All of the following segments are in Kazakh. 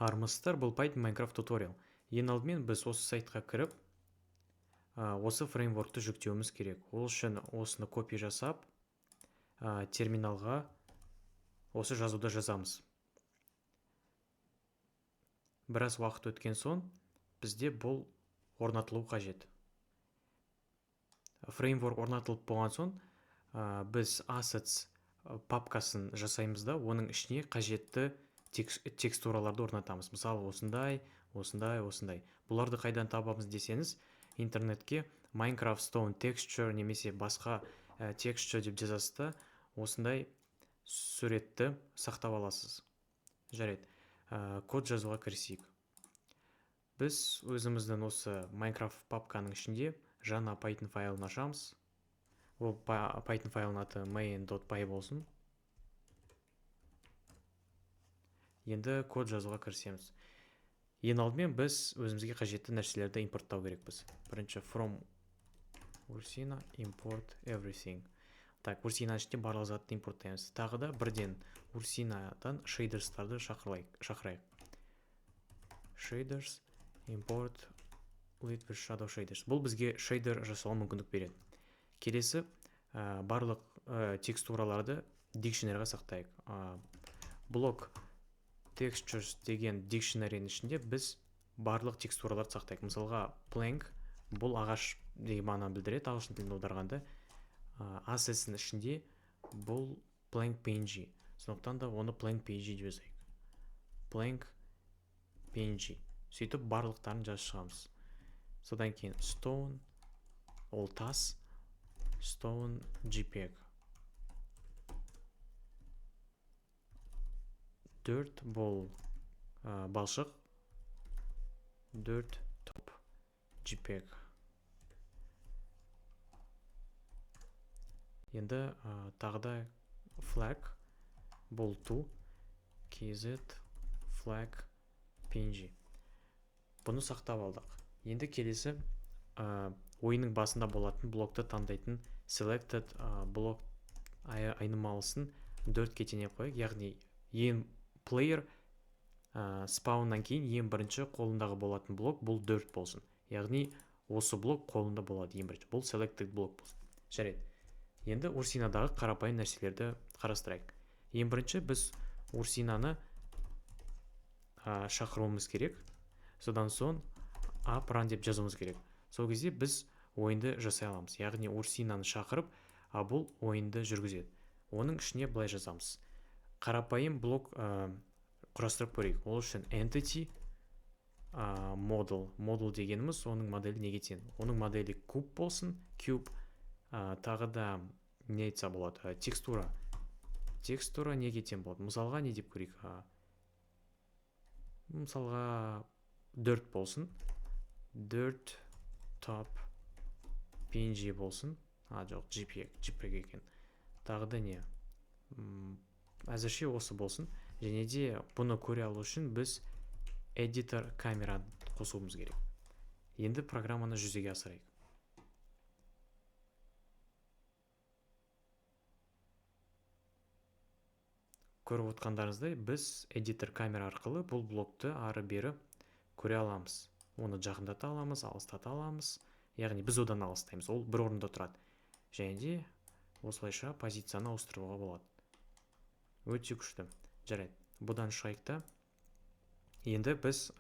Армысыздар, бұл Python Minecraft туториал. Ең алдымен біз осы сайтқа кіріп, осы фреймворкты жүктеуіміз керек. Ол үшін осыны копия жасап, терминалға осы жазуды жазамыз. Біраз уақыт өткен соң, бізде бұл орнатылу қажет. Фреймворк орнатылып болған соң, біз assets папкасын жасаймыз да, оның ішіне қажетті текстураларды орнатамыз. Мысалы, осындай. Бұларды қайдан табамыз десеңіз, интернетке Minecraft Stone Texture немесе басқа texture деп жазасыз да, осындай суретті сақтап аласыз. Жарайды. Код жазуға кірісейік. Біз өзіміздің осы Minecraft папканың ішінде жаңа Python файлын ашамыз. Ол Python файлының аты main.py болсын. Енді код жазуға кірісеміз. Ең алдымен біз өзімізге қажетті нәрселерді импорттау керекпіз. Бірінші from Ursina import everything. Так, Ursina ішінде барлық затты импорттаймыз. Тағы да бірден Ursinaдан shaders'тарды шақырайық. Shaders import lead with shadow shaders. Бұл бізге шейдер жасауға мүмкіндік береді. Келесі барлық текстураларды дикшенерға сақтайық. Block textures деген дикшенерінің ішінде біз барлық текстураларды сақтайық. Мысалға plank бұл ағаш деген мағынаны білдіреді ағылшын тілінде аударғанда. Assets'дің ішінде бұл plank png. Сондықтан да оны plank png деп жазайық. Plank png. Сөйтіп барлықтарын жазып шығамыз. Содан кейін stone ол тас, stone jpeg. Dirt бұл балшық, dirt top jpeg. Енді тағы да flag бұл ту, kz flag png. Бұны сақтап алдық. Енді келесі ойының басында болатын блокты таңдайтын selected блок айнымалысын 4-ке теңеп қойық. Яғни ең player спауннан кейін ең бірінші қолындағы болатын блок бұл 4 болсын. Яғни осы блок қолында болады ең бірінші. Бұл selected блок болсын. Жарайды. Енді Ursina'дағы қарапайым нәрселерді қарастырайық. Ең бірінші біз Ursina'ны шақыруымыз керек. Содан соң run деп жазуымыз керек. Сол кезде біз ойынды жасай аламыз. Яғни Ursina'ны шақырып, бұл ойынды жүргізеді. Оның ішіне былай жазамыз. Қарапайым блок құрастырып көрейік. Ол үшін entity model. Model дегеніміз оның моделі неге тең. Оның моделі куб болсын. Cube. Тағы да не айтса болады? Текстура. Текстура неге тең болады? Мысалға не деп көрейік? Мысалға dirt болсын. Dirt top png болсын. Жоқ, jpeg екен. Тағы да не? Әзірше осы болсын. Және де бұны көре алу үшін біз editor камера қосуымыз керек. Енді программаны жүзеге асырайық. Көріп отқандарыңыздай, біз editor камера арқылы бұл блокты ары-бері көре аламыз. Оны жақындата аламыз, алыстата аламыз. Яғни біз одан алыстаймыз. Ол бір орында тұрады. Және де осылайша позицияны ауыстыруға болады. Өте күшті. Жарайды. Бұдан шығайық та. Енді біз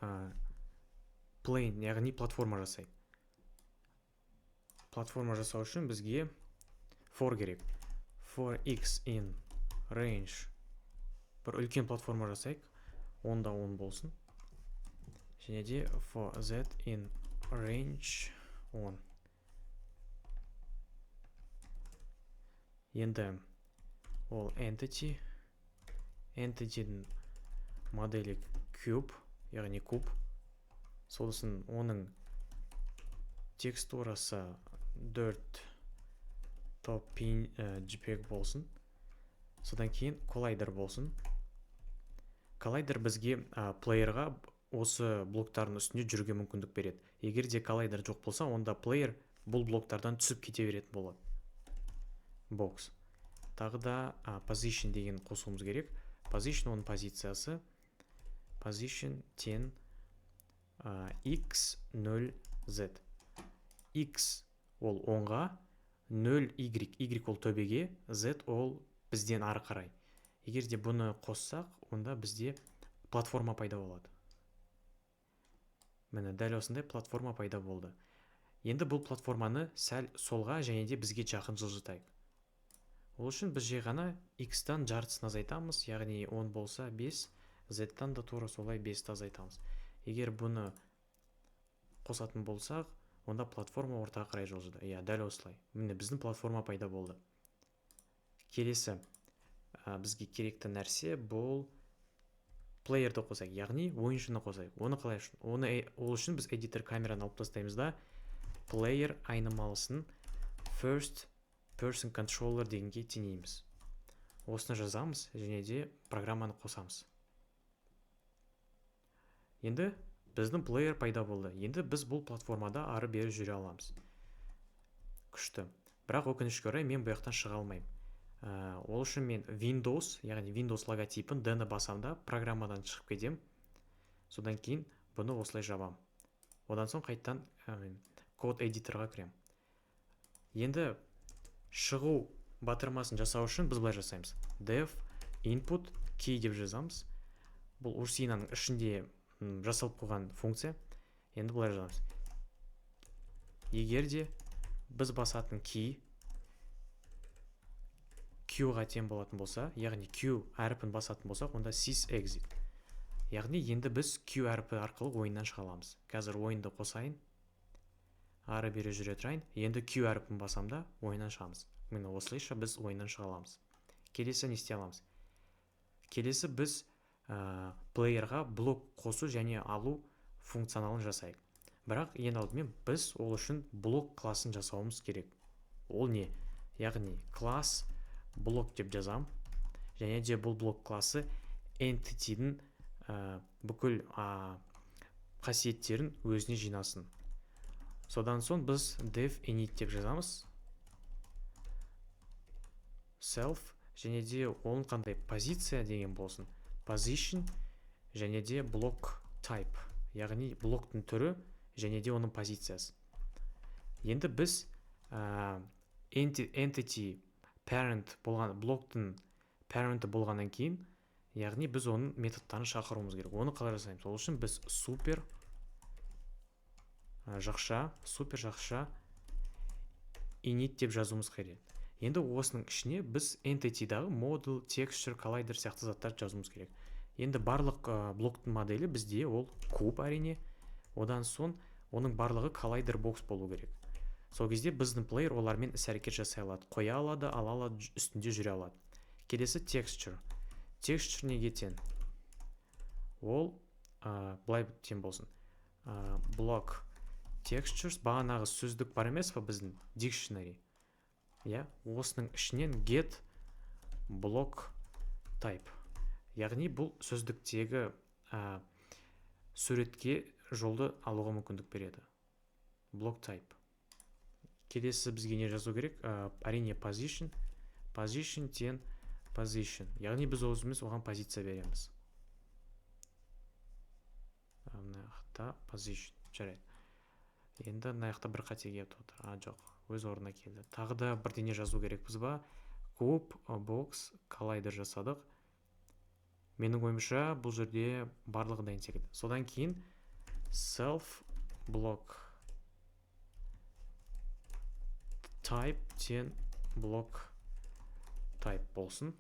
plane, яғни платформа жасайық. Платформа жасау үшін бізге for керек. For x in range. Бір үлкен платформа жасайық. 10-10 болсын. Және де for z in range 10. Енді ол entity. Entity'дің моделі cube, яғни куб. Сосын оның текстурасы dirt top jpeg болсын. Содан кейін collider болсын. Collider бізге плеерға осы блоктардың үстінде жүруге мүмкіндік береді. Егер де collider жоқ болса, онда плеер бұл блоктардан түсіп кете беретін болады. Box. Тағы да position деген қосуымыз керек. Position оның позициясы position тең x 0 z. X ол оңға, 0 y ол төбеге, z ол бізден ары қарай. Егер де бұны қоссақ, онда бізде платформа пайда болады. Міне дәл осындай платформа пайда болды. Енді бұл платформаны сәл солға және де бізге жақын жылжытайық. Ол үшін біз жай ғана x-тан жартысын азайтамыз, яғни 10 болса 5, z-тан да тура солай 5-ті азайтамыз. Егер бұны қосатын болсақ, онда платформа ортаға қарай жылжыды. Дәл осылай. Міне біздің платформа пайда болды. Келесі бізге керекті нәрсе бұл плеерді қосайық, яғни ойыншыны қосайық. Оны қалай үшін? Ол үшін біз editor камераны алып тастаймыз да, player айнымалысын first person controller дегенге теңейміз. Осыны жазамыз және де программаны қосамыз. Енді біздің плеер пайда болды. Енді біз бұл платформада ары бері жүре аламыз. Күшті. Бірақ өкінішке орай мен бұяқтан шыға алмаймын. Ол үшін мен Windows, яғни Windows логотипін D-ні басамда программадан шығып кетем. Содан кейін бұны осылай жабам. Одан соң қайттан код эдиторға кірем. Енді шығу батырмасын жасау үшін біз былай жасаймыз. Dev input key деп жазамыз. Бұл урсинаның ішінде жасалып қойған функция. Енді былай жазамыз. Егер де біз басатын key Q-ға тең болатын болса, яғни Q әріпін басатын болсақ, онда sysexit. Яғни енді біз Q әріпі арқылы ойыннан шыға аламыз. Қазір ойынды қосайын, ары бері жүре тұрайын. Енді Q әріпін басамда ойыннан шығамыз. Міне осылайша біз ойыннан шыға аламыз. Келесі не істей аламыз? Келесі біз плеерға блок қосу және алу функционалын жасайық. Бірақ ең алдымен біз ол үшін блок классын жасауымыз керек. Ол не? Яғни класс блок деп жазам, және де бұл блок классы entity-дің бүкіл қасиеттерін өзіне жинасын. Содан соң біз dev init деп жазамыз. Self, және де оның қандай позиция деген болсын. Position, және де block type, яғни блоктың түрі, және де оның позициясы. Енді біз entity parent болған, блоктың parent болғаннан кейін, яғни біз оның методтарын шақыруымыз керек. Оны қалай жасаймыз? Ол үшін біз супер жақша init деп жазуымыз керек. Енді осының ішіне біз entity-дағы model, texture, collider сияқты заттар жазуымыз керек. Енді барлық блоктың моделі бізде ол куб әрине. Одан соң оның барлығы collider box болу керек. Сол кезде біздің плеер олармен іс-әрекет жасай алады, қоя алады, ала алады, үстінде жүре алады. Келесі texture. Texture неге тең? Ол былай тең болсын. Block textures бағанағы сөздік бар емес па біздің dictionary. Осының ішінен get block type. Яғни бұл сөздіктегі суретке жолды алуға мүмкіндік береді. Block type. Келесі бізге не жазу керек? Әрине position. Position тең position. Яғни біз өзіміз оған позиция береміз. Мынаяқта position. Жарайды. Енді мынаяқта бір қате келіп отыр. Жоқ, өз орнына келді. Тағы да бірдеңе жазу керек біз ба? Cube, box, collider жасадық. Менің ойымша бұл жерде барлығы дайын секілді. Содан кейін self block type тең block type болсын.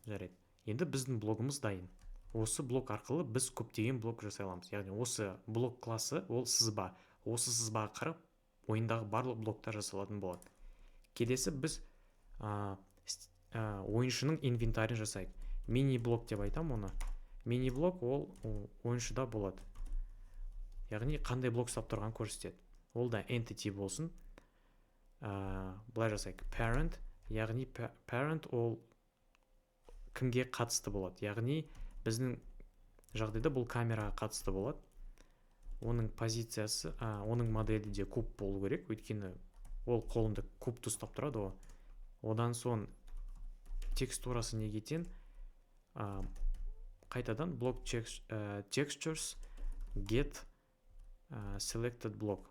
Жарайды. Енді біздің блогымыз дайын. Осы блок арқылы біз көптеген блок жасай аламыз. Яғни осы блок классы ол сызба. Осы сызбаға қарап ойындағы барлық блоктар жасалатын болады. Келесі біз ойыншының инвентарін жасайық. Мини блок деп айтам оны. Мини блок ол ойыншыда болады. Яғни қандай блок ұстап тұрған көрсетеді. Ол да entity болсын. Былай жасайық. Parent, яғни parent ол кімге қатысты болады. Яғни біздің жағдайда бұл камераға қатысты болады. Оның позициясы, оның моделі де куб болу керек, өйткені ол қолында кубты ұстап тұрады. Одан соң текстурасы неге тең? қайтадан block textures get selected block.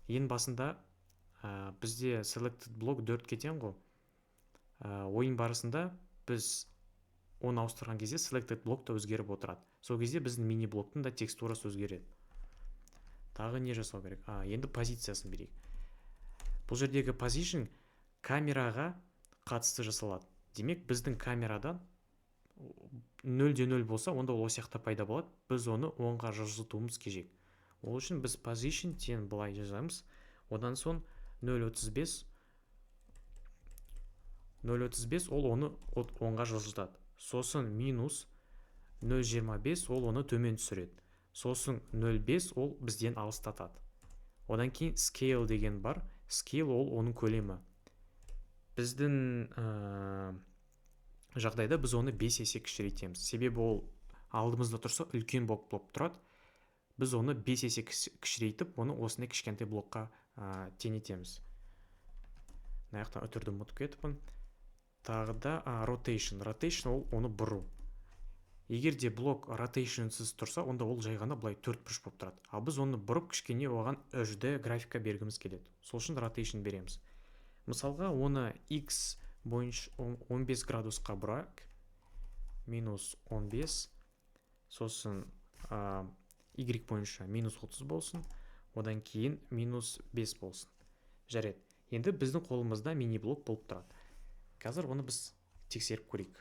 Ең басында бізде selected block 4 кетен ғой. Ойын барысында біз оны ауыстырған кезде selected block та өзгеріп отырады. Сол кезде біздің мини блоктың да текстурасы өзгереді. Тағы не жасау керек? Енді позициясын берейік. Бұл жердегі position камераға қатысты жасалады. Демек, біздің камерадан 0-0 болса, онда ол сияқты пайда болады. Біз оны 10-ға жылжытуымыз керек. Ол үшін біз position тен былай жазамыз. Одан соң 0.35 ол оны 10-ға жылжытады. Сосын минус 0.25 ол оны төмен түсіреді. Сосын 0.5 ол бізден алыстатады. Одан кейін scale деген бар. Scale ол оның көлемі. Біздің жағдайда біз оны 5 есе кішірейтеміз. Себебі ол алдымызда тұрса үлкен блок болып тұрады. Біз оны 5 есе кішірейтіп, оны осындай кішкентай блокқа теңетеміз. Наяқтан өтірді ұмытып кетіппін. Тағы да rotation. Rotation ол оны бұру. Егер де блок rotationсыз тұрса, онда ол жай ғана былай 4 бұрыш болып тұрады. Ал біз оны бұрып кішкене оған 3D графика бергіміз келеді. Сол үшін rotation береміз. Мысалға, оны x бойынша 15 градусқа бұрайық. Минус 15. Сосын y бойынша минус 30 болсын. Одан кейін минус 5 болсын. Жарайды. Енді біздің қолымызда мини блок болып тұрады. Қазір оны біз тексеріп көрейік.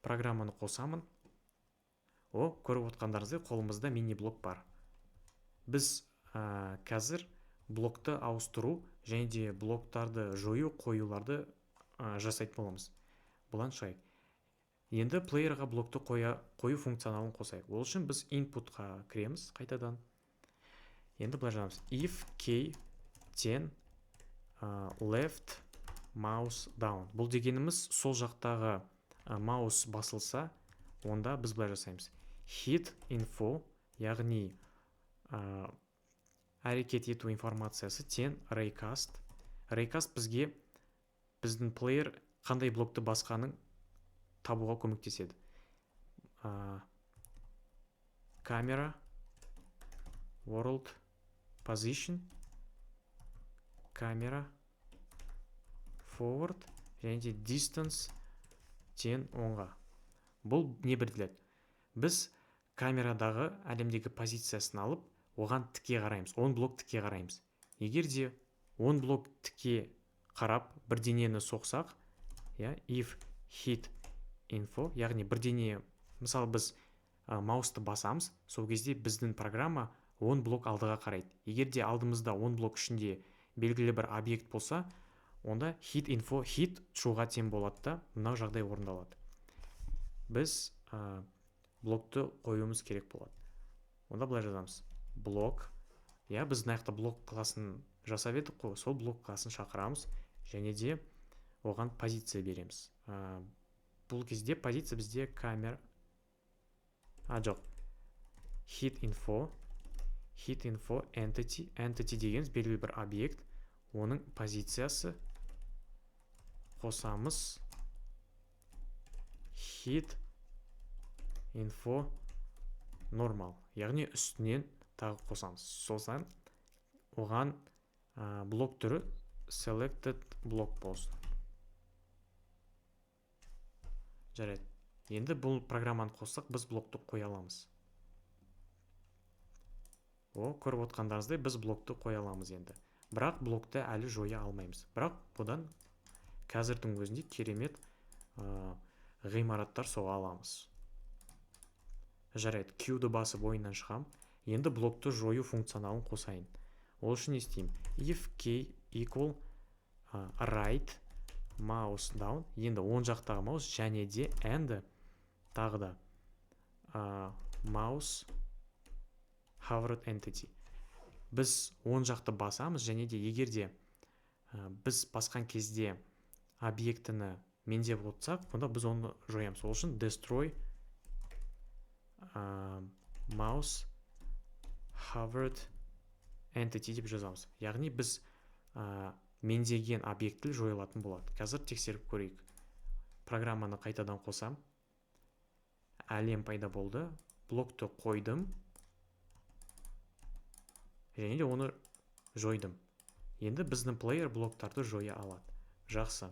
Программаны қосамын. Көріп отқандарыңыздай қолымызда мини блок бар. Біз қазір блокты ауыстыру және де блоктарды жою, қоюларды жасайтын боламыз. Бұлан шығайық. Енді плеерға блокты қою функционалын қосайық. Ол үшін біз inputқа кіреміз қайтадан. Енді былай жазамыз. If k 10 left mouse down. Бұл дегеніміз сол жақтағы маус басылса, онда біз былай жасаймыз. Hit info, яғни әрекет ету информациясы 10 raycast. Raycast бізге біздің плеер қандай блокты басқанын табуға көмектеседі. Camera, world, position, camera, forward, және де distance 10 10-ға. Бұл не білдіреді? Біз камерадағы әлемдегі позициясын алып, оған тіке қараймыз. 10 блок тіке қараймыз. Егер де 10 блок тіке қарап, бірденені соқсақ, if hit info, яғни бірдене, мысалы біз маусты басамыз, сол кезде біздің программа 10 блок алдыға қарайды. Егер де алдымызда 10 блок ішінде белгілі бір объект болса, онда hit info, hit trueға тең болады да, мынау жағдай орындалады. Біз блокты қоюымыз керек болады. Онда былай жазамыз. Блок. Біз нақты блок класын жасап едік қой, сол блок класын шақырамыз, және де оған позиция береміз. Бұл кезде позиция бізде камера. Жоқ. Hit info entity. Entity дегеніміз белгілі бір объект. Оның позициясы қосамыз. Hit info normal. Яғни үстінен тағы қосамыз. Сосын оған блок түрі selected блок болсын. Жарайды. Енді бұл программаны қоссақ, біз блокты қоя аламыз. Көріп отқандарыңыздай біз блокты қоя аламыз енді. Бірақ блокты әлі жоя алмаймыз. Бірақ бұдан қазірдің өзінде керемет ғимараттар соға аламыз. Жарайды, Q-ді басып ойыннан шығам. Енді блокты жою функционалын қосайын. Ол үшін не істеймін? If k equal right mouse down. Енді оң жақтағы маус және де and тағы да mouse hovered entity. Біз оң жақты басамыз және де егер де біз басқан кезде объектіні меңзеп отырсақ, онда біз оны жоямыз. Ол үшін destroy mouse hovered entity деп жазамыз. Яғни біз меңзеген объекті жойылатын болады. Қазір тексеріп көрейік. Программаны қайтадан қосам. әлем пайда болды, блокты қойдым және де оны жойдым. Енді біздің плеер блоктарды жоя алады. Жақсы,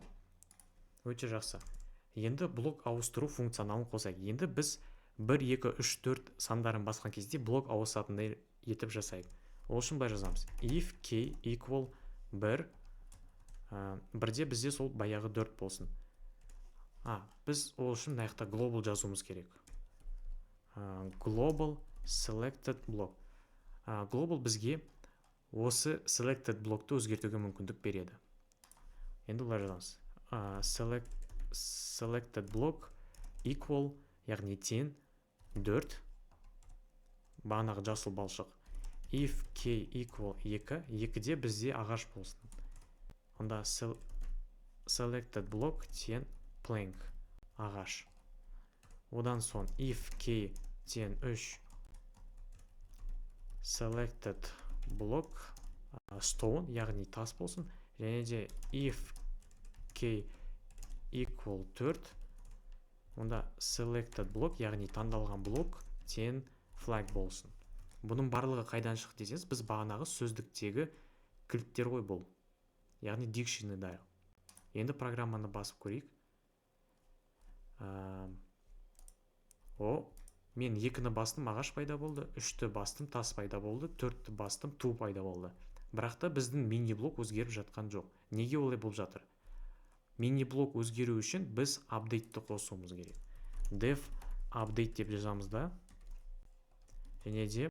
өте жақсы. Енді блок ауыстыру функционалын қосайық. Енді біз 1, 2, 3, 4 сандарын басқан кезде блок ауысатындай етіп жасайық. Ол үшін былай жазамыз: if k equal 1, бірде бізде сол баяғы 4 болсын. Біз ол үшін мына global жазуымыз керек. Global selected block. Global бізге осы selected блокты өзгертуге мүмкіндік береді. Енді бұлай жазамыз: selected block equal, яғни тең 4, бағанағы жасыл балшық. If k equal 2, 2-де бізде ағаш болсын. Онда selected block тең plank, ағаш. Одан соң if k тең 3, selected block stone, яғни тас болсын. Және де if k equal 4, онда selected block, яғни таңдалған блок тең flag болсын. Бұның барлығы қайдан шықты десеңіз, біз бағанағы сөздіктегі кілттер ғой бұл. Яғни dictionary. Енді программаны басып көрейік. Мен 2-ні бастым, ағаш пайда болды, 3-ті бастым, тас пайда болды, 4-ті бастым, ту пайда болды. Бірақ та біздің мини-блок өзгеріп жатқан жоқ. Неге олай болып жатыр? Мини-блок өзгеру үшін біз апдейтті қосуымыз керек. Def update деп жазамыз да. Және де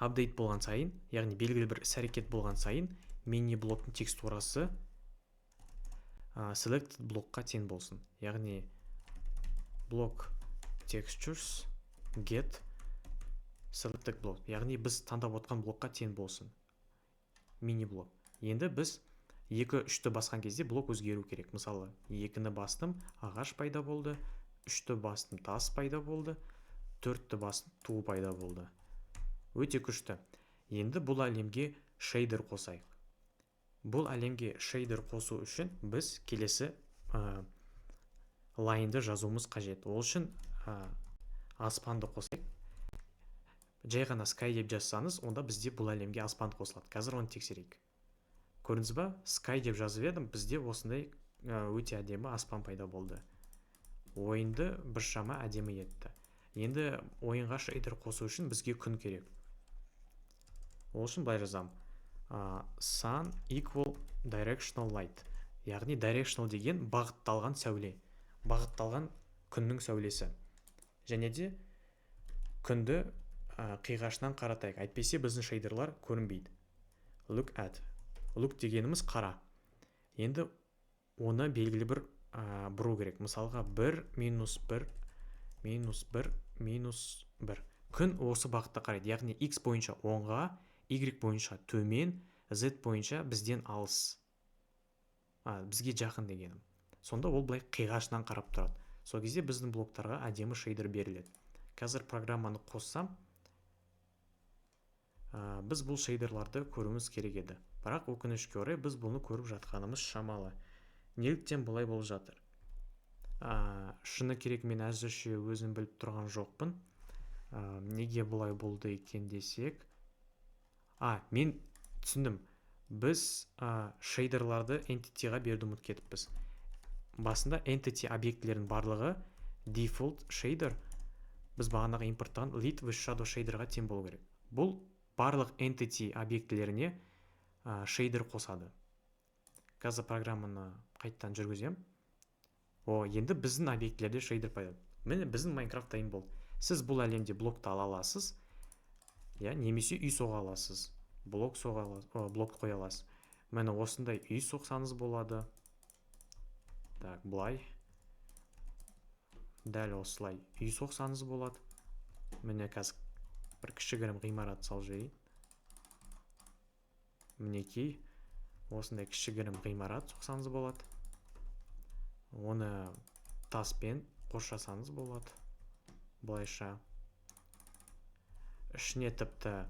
апдейт болған сайын, яғни белгілі бір іс-әрекет болған сайын, мини-блоктың текстурасы selected блокқа тең болсын. Яғни block textures get selected block. Яғни біз таңдап отқан блокқа тең болсын. Мини-блок. Енді біз 2-3-ті басқан кезде блок өзгеру керек. Мысалы, 2-ні бастым, ағаш пайда болды, 3-ті бастым, тас пайда болды, 4-ті бастым, ту пайда болды. Өте күшті. Енді бұл әлемге шейдер қосайық. Бұл әлемге шейдер қосу үшін біз келесі лайнды жазуымыз қажет. Ол үшін аспанды қосайық. Жай ғана sky деп жазсаңыз, онда бізде бұл әлемге аспан қосылады. Қазір оны тексерейік. Көрдіңіз ба? Sky деп жазып едім, бізде осындай өте әдемі аспан пайда болды. Ойынды біршама әдемі етті. Енді ойынға шейдер қосу үшін бізге күн керек. Ол үшін былай жазам: sun equal directional light. Яғни directional деген бағытталған сәуле. Бағытталған күннің сәулесі. Және де күнді қиғашынан қаратайық. Әйтпесе біздің шейдерлар көрінбейді. Look at. Look дегеніміз қара. Енді оны белгілі бір бұру керек. Мысалға 1, -1, -1, -1. Күн осы бағытта қарайды. Яғни x бойынша оңға, y бойынша төмен, z бойынша бізден алыс. Бізге жақын дегенім. Сонда ол былай қиғашынан қарап тұрады. Сол кезде біздің блоктарға әдемі шейдер беріледі. Қазір программаны қоссам, біз бұл шейдерларды көруіміз керек еді. Бірақ өкінішке орай біз бұны көріп жатқанымыз шамалы. Неліктен бұлай болып жатыр? Шыны керек, мен әзірше өзім біліп тұрған жоқпын. Неге бұлай болды екен десек? Мен түсіндім. Біз шейдерларды entity-ға берді ұмытып кетіппіз. Басында entity объектілерінің барлығы default shader, біз бағанағы импорттаған lead with shadow shader-ға тең болу керек. Бұл барлық entity объектілеріне шейдер қосады. Қазір программаны қайттан жүргізем. Енді біздің объектілерде шейдер пайда. Міне біздің Minecraft дайын болды. Сіз бұл әлемде блокты ала аласыз, немесе үй соға аласыз. Блокты қоя аласыз. Міне осындай үй соқсаңыз болады. Так, бұлай. Дәл осылай үй соқсаңыз болады. Міне қазір бір кішігірім ғимарат салып жіберейін. Мінекей, осындай кішігірім ғимарат соқсаңыз болады. Оны таспен қоршасаңыз болады. Бұлайша. Ішіне тіпті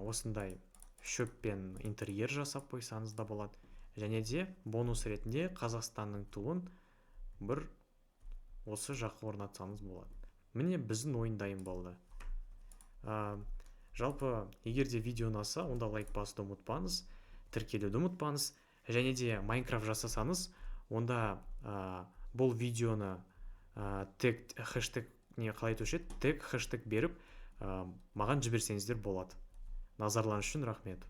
осындай шөппен интерьер жасап қойсаңыз да болады. Және де бонус ретінде Қазақстанның туын бір осы жаққа орнатсаңыз болады. Міне біздің ойын дайын болды. Жалпы егер де видео ұнаса, онда лайк басуды ұмытпаңыз, тіркелуді ұмытпаңыз, және де Майнкрафт жасасаңыз, онда бұл видеоны тег хэштег не қалай айтушы еді, тег хэштег беріп маған жіберсеңіздер болады. Назарларыңыз үшін рахмет.